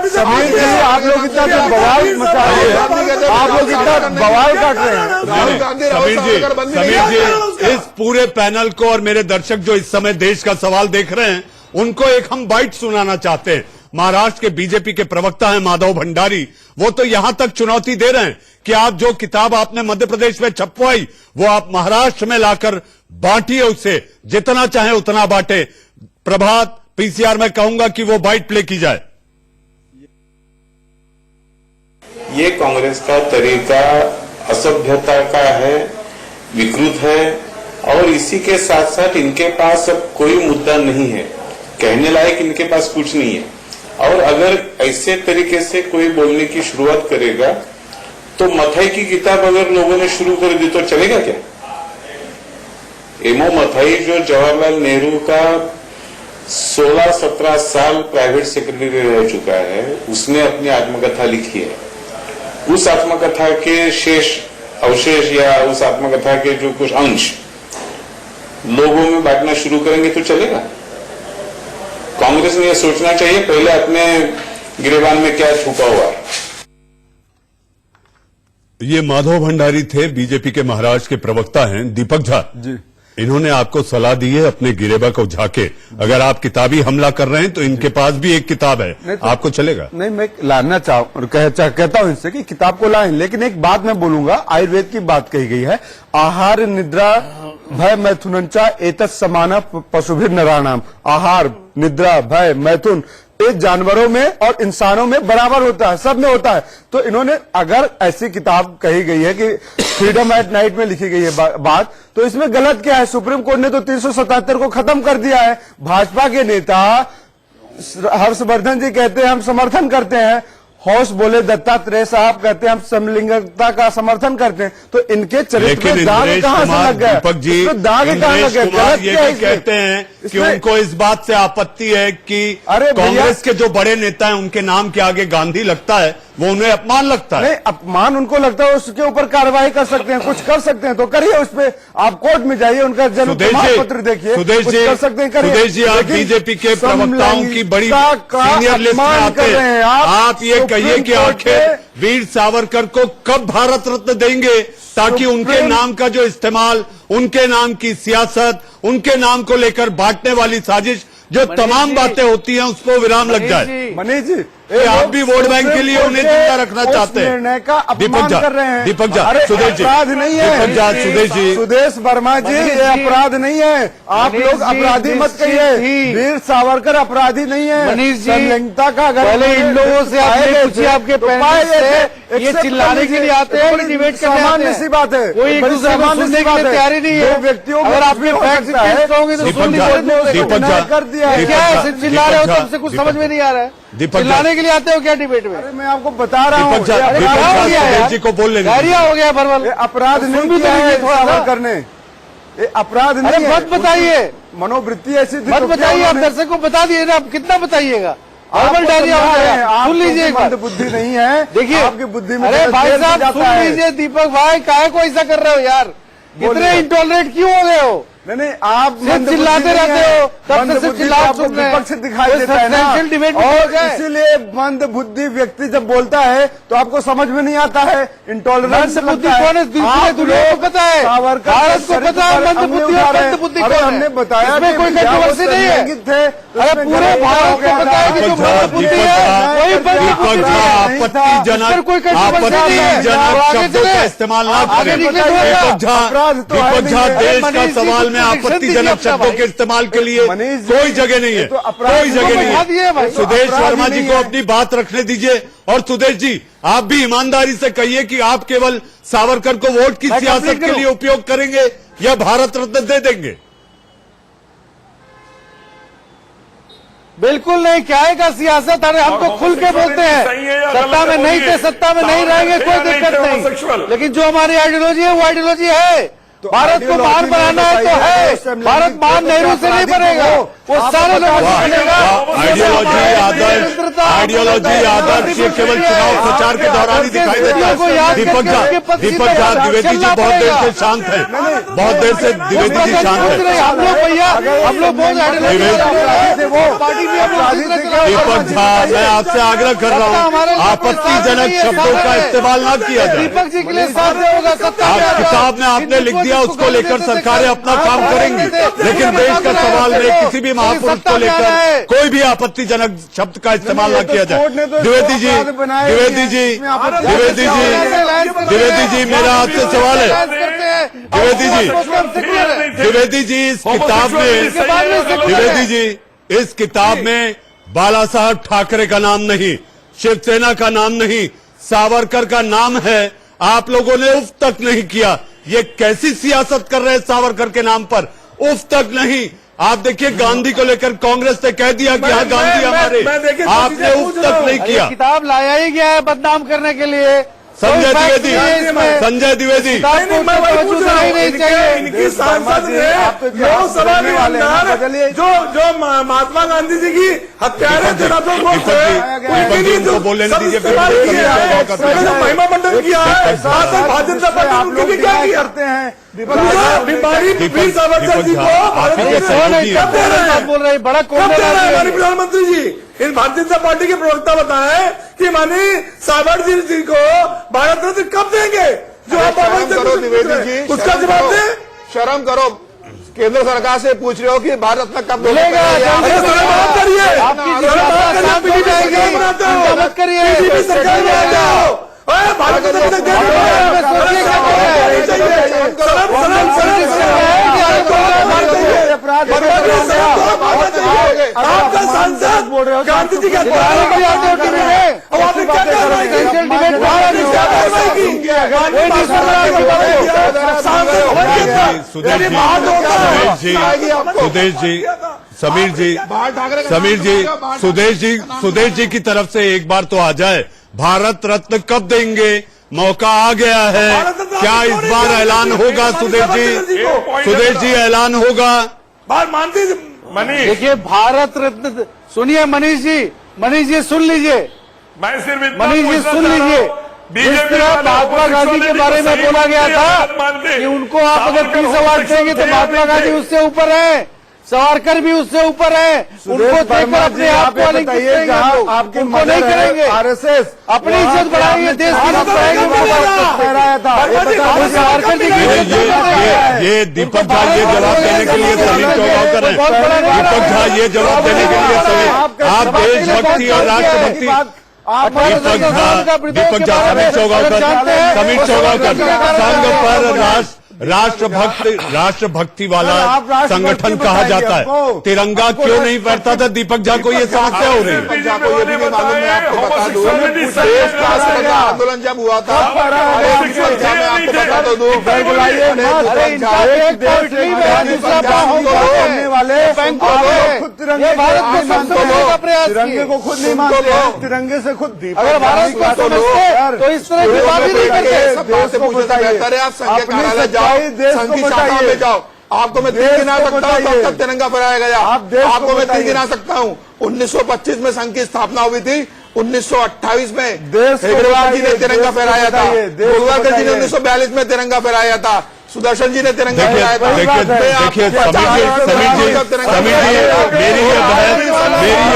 समीर जी, आप लोग इतना जो बवाल मचा रहे हैं, आप लोग इतना बवाल काट रहे हैं। समीर जी, इस पूरे पैनल को और मेरे दर्शक जो इस समय देश का सवाल देख रहे हैं, उनको एक हम बाइट सुनाना चाहते हैं। महाराष्ट्र के बीजेपी के प्रवक्ता हैं माधव भंडारी, वो तो यहां तक चुनौती दे रहे हैं कि आप जो किताब आपने मध्य प्रदेश में छपवाई, वो आप महाराष्ट्र में लाकर बांटिए, उससे जितना चाहे उतना बांटे। प्रभात, पीसीआर में कहूंगा कि वो बाइट प्ले की जाए। ये कांग्रेस का तरीका असभ्यता का है, विकृत है और इसी के साथ साथ इनके पास अब कोई मुद्दा नहीं है, कहने लायक इनके पास कुछ नहीं है। और अगर ऐसे तरीके से कोई बोलने की शुरुआत करेगा तो मथाई की किताब अगर लोगों ने शुरू कर दी तो चलेगा क्या? एमओ मथाई जो जवाहरलाल नेहरू का 16-17 साल प्राइवेट सेक्रेटरी रह चुका है, उसने अपनी आत्मकथा लिखी है। उस आत्मकथा के अवशेष या उस आत्मकथा के जो कुछ अंश लोगों में बांटना शुरू करेंगे तो चलेगा? कांग्रेस ने यह सोचना चाहिए पहले अपने गिरेबान में क्या छुपा हुआ है। ये माधव भंडारी थे, बीजेपी के महाराष्ट्र के प्रवक्ता हैं। दीपक झा जी, इन्होंने आपको सलाह दी है अपने गिरेबा को झाके, अगर आप किताबी हमला कर रहे हैं तो इनके पास भी एक किताब है, तो आपको चलेगा? नहीं, मैं लाना कहता हूं इनसे कि किताब को लाएं, लेकिन एक बात मैं बोलूंगा, आयुर्वेद की बात कही गई है, आहार निद्रा भय मैथुनंचा एतत् समाना पशुभिर नराणाम। आहार, निद्रा, भय, मैथुन ये जानवरों में और इंसानों में बराबर होता है, सब में होता है। तो इन्होंने अगर ऐसी किताब कही गई है कि फ्रीडम एट नाइट में लिखी गई है बात, तो इसमें गलत क्या है? सुप्रीम कोर्ट ने तो 377 को खत्म कर दिया है। भाजपा के नेता हर्षवर्धन जी कहते हैं हम समर्थन करते हैं, होश बोले दत्तात्रेय साहब कहते हैं हम समलिंगता का समर्थन करते हैं। तो इनके चरित्र में दाग कहां से लग गया? दीपक जी, दाग कहां लग गया? ये भी कहते हैं कि उनको इस बात से आपत्ति है कि कांग्रेस के जो बड़े नेता हैं उनके नाम के आगे गांधी लगता है, वो उन्हें अपमान लगता है। नहीं, अपमान उनको लगता है, उसके ऊपर कार्रवाई कर सकते हैं, कुछ कर सकते हैं तो करिए, उस पर आप कोर्ट में जाइए, उनका जन्म प्रमाण पत्र देखिए, सुदेश जी कर सकते हैं, करिए। सुदेश जी, आप बीजेपी के प्रवक्ताओं की बड़ी सीनियर लिस्ट में आते हैं, आप ये कहिए कि आखिर वीर सावरकर को कब भारत रत्न देंगे ताकि उनके नाम का जो इस्तेमाल, उनके नाम की सियासत, उनके नाम को लेकर बांटने वाली साजिश, जो तमाम बातें होती हैं, उसको विराम लग जाए। मनीष जी, आप भी वोट बैंक के लिए उन्हें जिंदा रखना चाहते हैं। निर्णय का अपमान कर रहे हैं। दीपक झा, सुदेश जी, अपराध नहीं है। दीपक झा, सुदेश जी, सुदेश वर्मा जी, ये अपराध नहीं है। आप लोग अपराधी मत कहिए, वीर सावरकर अपराधी नहीं है। मनीष जी, समलिंगता का अगर पहले इन लोगों से आपने पूछिए, आपके ये चिल्लाने के लिए आते हैं, डिबेट करने आते हैं, सी बात है, कोई एक दूसरे को सुनने के लिए तैयारी नहीं है। व्यक्तियों अगर आपने फैक्ट कहोगे तो सुन कर दिया है। क्या है, चिल्ला रहे हो, तुमसे कुछ समझ में नहीं आ रहा है, चिल्लाने के लिए आते हो क्या डिबेट में? अरे मैं आपको बता रहा हूँ, जी को बोल लेंगे, हो गया भरवल, अपराध नहीं भी थोड़ा करने, ये अपराध नहीं है। मत बताइए, मनोवृत्ति ऐसी मत बताइए, आप दर्शक को बता दिए ना, आप कितना बताइएगा? हर्बल डायरिया हो गया, सुन लीजिए, बुद्धि नहीं है, देखिए आपकी बुद्धि में। अरे भाई साहब सुन लीजिए, दीपक भाई काहे को ऐसा कर रहे हो यार, इतने इंटॉलरेट क्यों हो गए हो? नहीं, आप चिल्लाते रहते हो, तब से चिल्लाओ, विपक्ष दिखाई देता है ना, और इसीलिए मंद बुद्धि व्यक्ति जब बोलता है तो आपको समझ में नहीं आता है, इंटॉलरेंस बुद्धि कौन है? दुनिया को पता है, भारत को पता है मंद बुद्धि और मंद बुद्धि कौन है। हमने बताया कोई कंट्रोवर्सी नहीं है, अरे पूरे भारत को पता है कि जो मंद बुद्धि है वही आपत्तिजनक कोई कंट्रोवर्सी नहीं है। शब्दों का इस्तेमाल ना करें। दीपक झा, देश का सवाल में आपत्तिजनक शब्दों के इस्तेमाल के लिए कोई जगह नहीं है, कोई जगह नहीं है। सुदेश वर्मा जी को अपनी बात रखने दीजिए। और सुदेश जी, आप भी ईमानदारी से कहिए कि आप केवल सावरकर को वोट की सियासत के लिए उपयोग करेंगे या भारत रत्न दे देंगे? बिल्कुल नहीं, क्या है का सियासत? अरे हम तो खुल के बोलते हैं, सत्ता में नहीं थे, सत्ता में नहीं रहेंगे, कोई दिक्कत नहीं, लेकिन जो हमारी आइडियोलॉजी है वो आइडियोलॉजी है। भारत को महान बनाना है तो है, भारत महान नेहरू से नहीं बनेगा, वो सारे लोगों से बनेगा। आइडियोलॉजी आदर्श ये केवल चुनाव प्रचार के दौरान ही दिखाई देता है। दीपक झा, द्विवेदी जी बहुत देर से शांत है, बहुत देर से द्विवेदी जी शांत है। हम लोग भैया, हम लोग बहुत पार्टी में दीपक झा, मैं आपसे आग्रह कर रहा हूँ, आपत्तिजनक शब्दों का इस्तेमाल ना किया जाए। दीपक जी के लिए साथ होगा, किताब में आपने लिख दिया, उसको लेकर सरकारें अपना काम करेंगी, लेकिन देश का सवाल में किसी भी महापुरुष को लेकर कोई भी आपत्तिजनक शब्द का इस्तेमाल न किया जाए। द्विवेदी जी, द्विवेदी जी, द्विवेदी जी, द्विवेदी जी, मेरा आपसे सवाल है। द्विवेदी जी, द्विवेदी जी, इस किताब में, द्विवेदी जी, इस किताब में बाला साहब ठाकरे का नाम नहीं, शिवसेना का नाम नहीं, सावरकर का नाम है, आप लोगों ने उफ तक नहीं किया। ये कैसी सियासत कर रहे हैं सावरकर के नाम पर, उफ तक नहीं। आप देखिए गांधी को लेकर कांग्रेस ने कह दिया कि हाँ गांधी हमारे, आपने उफ तक नहीं किया। किताब लाया ही गया है बदनाम करने के लिए। संजय द्विवेदी, संजय द्विवेदी, इनकी सांसद ने लोकसभा के अंदर जो महात्मा गांधी जी की हत्यारे थे महिमा मंडन किया है, भारतीय जनता पार्टी उनके भी क्या करते हैं। बीमारी वीर सावरकर जी को भारत कब दे रहे हैं, बोल रहे बड़ा कौन दे रहे हैं हमारे प्रधानमंत्री जी। इन भारतीय जनता पार्टी के प्रवक्ता बताएं कि माननीय सावरकर जी को भारत रत्न कब देंगे, जो आप द्विवेदी जी उसका जवाब दें। शर्म करो, केंद्र सरकार से पूछ रहे हो कि भारत रत्न कब मिलेगा। आपका सांसद गांधी जी का सुदेश जी, सुदेश जी की तरफ से एक बार तो आ जाए, भारत रत्न कब देंगे, मौका आ गया है। क्या इस बार ऐलान होगा सुदेश जी ऐलान होगा? बात मानती मनीष, देखिए भारत रत्न सुनिए मनीष जी सुन लीजिए, मैं सिर्फ मनीष जी सुन लीजिए। जिस तरह महात्मा गांधी के बारे में बोला गया था कि उनको आप अगर 30 अवार्ड देंगे तो महात्मा गांधी उससे ऊपर है, सावरकर भी उससे ऊपर है, उनको देखकर अपने आप को आपके नहीं करेंगे, आरएसएस अपनी इज्जत बढ़ाएंगे, देश की इज्जत बढ़ाएंगे। ये दीपक झा ये जवाब देने के लिए समीर चौगांवकर है। दीपक झा ये जवाब देने के लिए समीर, आप देशभक्ति और राष्ट्रभक्ति, दीपक झा समीर चौगांवकर संघ पर राष्ट्रभक्ति वाला संगठन कहा जाता है, तिरंगा क्यों नहीं फहरता था? दीपक झा को ये समस्या हो रही है। दीपक झा को ये भी मालूम है, आपको बता दूं, देश का आंदोलन जब हुआ था, दीपक झा मैं आपको बता तो दूं, तिरंगे को खुद नहीं मानते हैं, तिरंगे से खुद अगर भारत को समझते तो इस तरह की बात ही नहीं करते। देश को बेहतर है, आप संघ के कार्यालय जाओ, संघ की शाखा में जाओ, आपको मैं 3 गिना सकता हूँ कब तक तिरंगा फहराया गया, आपको मैं 3 गिना सकता हूँ। 1925 में संघ की स्थापना हुई थी, 1928 में हेगड़ेवार जी ने तिरंगा फहराया था, गोलवालकर जी ने 1942 में तिरंगा फहराया था, सुदर्शन जी ने तिरंगा फहराया था। देखिए मेरी ये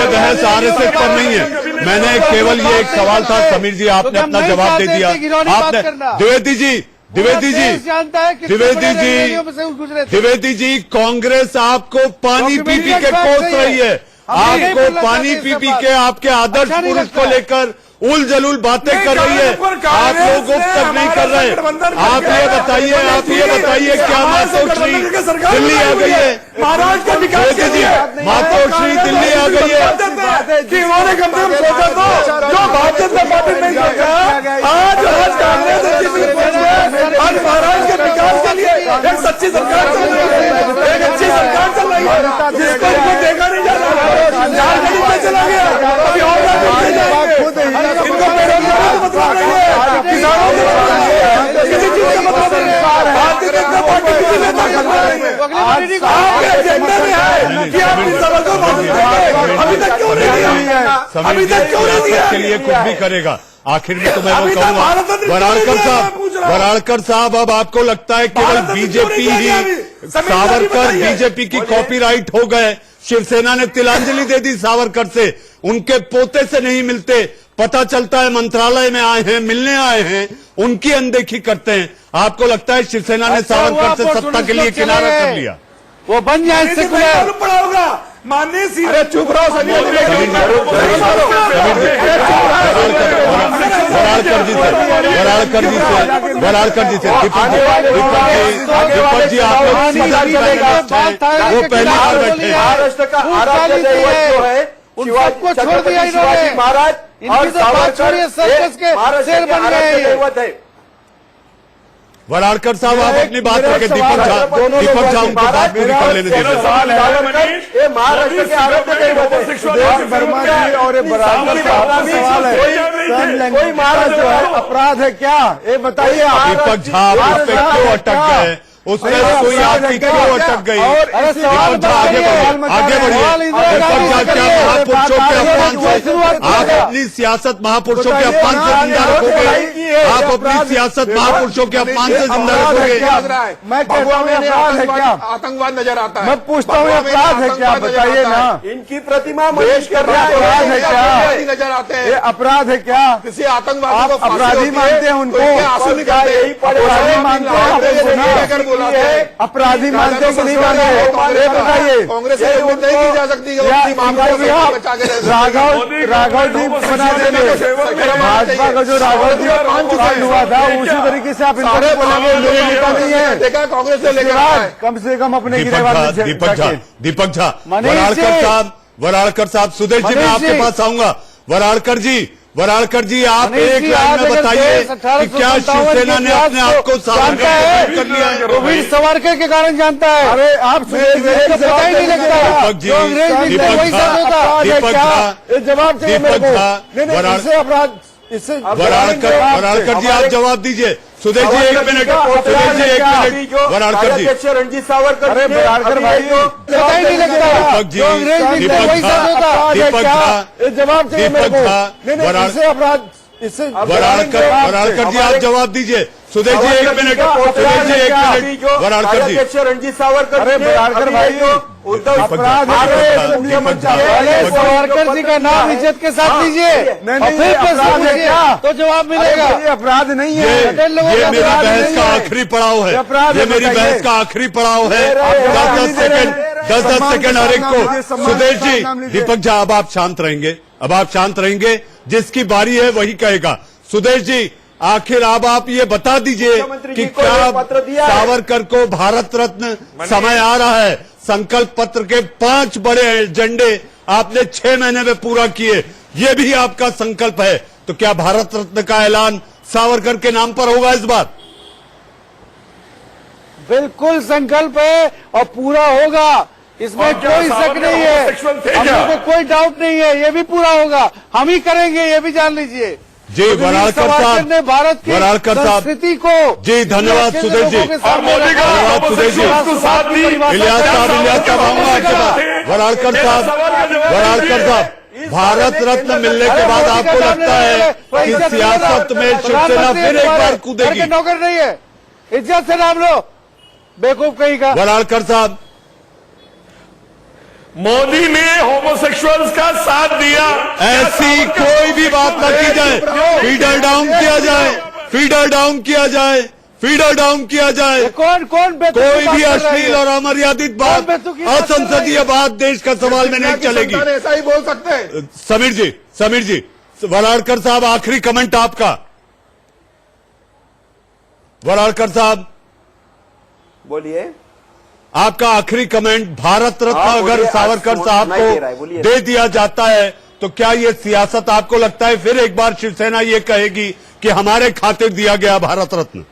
बहस आरएसएस पर नहीं है, मैंने केवल ये एक सवाल था। समीर जी आपने अपना जवाब दे दिया। आपने द्विवेदी जी कांग्रेस आपको पानी पी के कोस रही है, आपको पानी पी के आपके आदर्श पुरुष को लेकर उल जलूल बातें कर रही है, आप लोग गुफ्त तक नहीं कर रहे। आप ये बताइए क्या मातोश्री दिल्ली आ गई है? महाराष्ट्र का विकास मातोश्री दिल्ली आ गई है कि उन्होंने कम से कम सोचा तो जो भारतीय जनता पार्टी नहीं सोचा, आज आज महाराष्ट्र के विकास के लिए एक सच्ची सरकार चल रही है, एक अच्छी सरकार चल रही है, जिसको देखा नहीं जा रहा। झारखंड में चला गया, अभी और इनको बेरोजगारी का मतलब नहीं है, किसानों का मतलब नहीं है, किसी चीज का मतलब नहीं है। भारतीय जनता पार्टी किसी नेता का नहीं है, आपके एजेंडा में है कि आप इस सवाल को मदद करेंगे। अभी तक क्यों नहीं दिया? अभी तक क्यों नहीं दिया? के लिए कुछ भी करेगा। आखिर में तो मैं वो कहूँगा, वराड़कर साहब अब आपको लगता है केवल बीजेपी ही, सावरकर बीजेपी की कॉपीराइट हो गए, शिवसेना ने तिलांजलि दे दी सावरकर से, उनके पोते से नहीं मिलते, पता चलता है मंत्रालय में आए हैं, मिलने आए हैं, उनकी अनदेखी करते हैं। आपको लगता है शिवसेना ने सावरकर से सत्ता के लिए किनारा कर लिया? वो बन जाए सेकुलर पड़ा होगा माननीय सी। अरे चुप रहो वराड़कर जी से दीपक जी आप लोग वो पहली बार बैठे। महाराष्ट्र का आराध्य दैवत जो है उन सबको छोड़ दिया इन्होंने। महाराज इनकी तो बात छोड़िए, सर्कस के शेर बन गए। वराड़कर साहब आप अपनी बात रखें, दीपक झा उनको बात पूरी कर लेने दीजिए। महाराष्ट्र के आरोप वर्मा जी और बराड़कर साहब का सवाल है, कोई महाराज जो है अपराध है क्या, ये बताइए आप। दीपक झा उस पे क्यों अटक गए, उसमें कोई आपकी क्यों अटक गई? दीपक झा आगे बढ़िए, आगे बढ़िए। दीपक झा क्या महापुरुषों के अपमान से आप अपनी सियासत महापुरुषों के अपमान से जिंदा रखोगे? आप अपनी सियासत महापुरुषों के अपमान से जिंदा रखोगे? मैं कहता हूँ अपराध है क्या, आतंकवाद नजर आता है। मैं पूछता हूँ अपराध है क्या, बताइए ना। इनकी प्रतिमा मनीष कर रहा है, अपराध है क्या, नजर आते हैं। ये अपराध है क्या? किसी आतंकवादी को अपराधी मानते हैं उनको, अपराधी मानते हैं, अपराधी मानते हैं कि नहीं मानते? बताइए। कांग्रेस से वोट नहीं की जा सकती राघव जी बना देंगे। भाजपा का जो राघव जी कांड हुआ था उसी तरीके से आप इनको बोलेंगे मेरे नेता नहीं है। देखा कांग्रेस से लेकर कम से कम अपने दीपक झा वराड़कर साहब सुदेश जी मैं आपके पास आऊंगा। वराड़कर जी आप एक लाइन में बताइए कि क्या शिवसेना ने अपने आप को सावरकर कर लिया है? वो वीर सावरकर के कारण जानता है। अरे आप पता ही नहीं लगता दीपक झा जवाब चाहिए मेरे को। इससे अपराध, इससे वराड़कर जी आप जवाब दीजिए। सुदेश जी एक मिनट, वराड़कर जी। अध्यक्ष रणजीत सावरकर, अरे वराड़कर भाई पता ही नहीं लगता। दीपक झा जवाब चाहिए मेरे को। इससे अपराध, इससे वराड़कर जी आप जवाब दीजिए। सुदेश जी एक मिनट, वराड़कर जी। अध्यक्ष रणजीत सावरकर, अरे वराड़कर भाई अपराध सावरकर जी का नाम इज्जत के साथ लीजिए, अपराध है क्या तो जवाब मिलेगा। ये अपराध नहीं है, ये मेरी बहस का आखिरी पड़ाव है, ये मेरी बहस का आखिरी पड़ाव है। 10 सेकंड हर एक को। सुदेश जी, दीपक झा अब आप शांत रहेंगे, अब आप शांत रहेंगे, जिसकी बारी है वही कहेगा। सुदेश जी आखिर अब आप ये बता दीजिए कि क्या सावरकर को भारत रत्न समय आ रहा है? संकल्प पत्र के 5 बड़े एजेंडे आपने 6 महीने में पूरा किए, ये भी आपका संकल्प है, तो क्या भारत रत्न का ऐलान सावरकर के नाम पर होगा इस बार? बिल्कुल संकल्प है और पूरा होगा, इसमें कोई शक नहीं है, हम लोगों को कोई डाउट नहीं है, ये भी पूरा होगा, हम ही करेंगे, ये भी जान लीजिए। जी वराड़कर साहब ने भारत की संस्कृति को जी धन्यवाद सुदेश जी, धन्यवाद सुदेश जी। इलियास साहब आऊंगा आपके पास। वराड़कर साहब भारत रत्न मिलने के बाद आपको लगता है कि सियासत में शिवसेना फिर एक बार कूदेगी? नौकर नहीं है, इज्जत से नाम लो, बेवकूफ कहीं का। वराड़कर साहब मोदी ने होमोसेक्सुअल्स का साथ दिया, ऐसी कोई भी बात न की जाए, फीडर डाउन किया जाए, फीडर डाउन किया जाए, फीडर डाउन किया जाए। कौन कोई भी अश्लील और अमर्यादित बात, असंसदीय बात देश का सवाल में नहीं चलेगी। ऐसा ही बोल सकते हैं। समीर जी वराड़कर साहब आखिरी कमेंट आपका। वराड़कर साहब बोलिए, आपका आखिरी कमेंट। भारत रत्न अगर सावरकर साहब को दे दिया जाता है तो क्या ये सियासत आपको लगता है फिर एक बार शिवसेना ये कहेगी कि हमारे खातिर दिया गया भारत रत्न?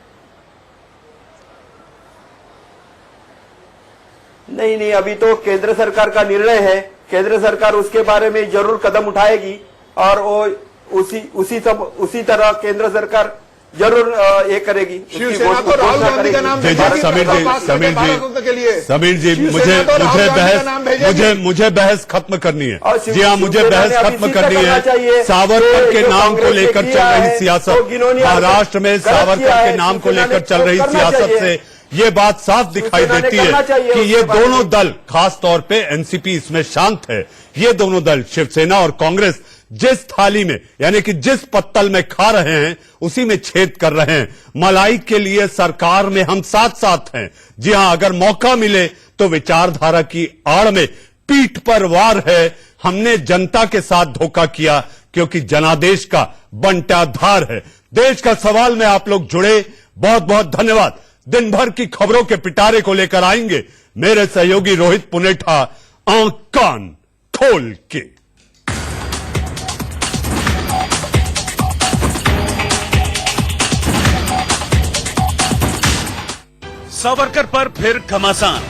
नहीं, अभी तो केंद्र सरकार का निर्णय है, केंद्र सरकार उसके बारे में जरूर कदम उठाएगी और वो उसी तरह केंद्र सरकार जरूर ये करेगी। शिवसेना तो राहुल गांधी का नाम मुझे बहस खत्म करनी है। जी हाँ, मुझे बहस खत्म करनी है। सावरकर के नाम को लेकर चल रही सियासत, महाराष्ट्र में सावरकर के नाम को लेकर चल रही सियासत से ये बात साफ दिखाई देती है कि ये दोनों दल, खास तौर पे एनसीपी इसमें शांत है, ये दोनों दल शिवसेना और कांग्रेस जिस थाली में यानी कि जिस पत्तल में खा रहे हैं उसी में छेद कर रहे हैं। मलाई के लिए सरकार में हम साथ साथ हैं। जी हां, अगर मौका मिले तो विचारधारा की आड़ में पीठ पर वार है। हमने जनता के साथ धोखा किया क्योंकि जनादेश का बंटाधार है। देश का सवाल में आप लोग जुड़े, बहुत बहुत धन्यवाद। दिन भर की खबरों के पिटारे को लेकर आएंगे मेरे सहयोगी रोहित पुनेठा, आंख कान खोल के। सावरकर पर फिर घमासान।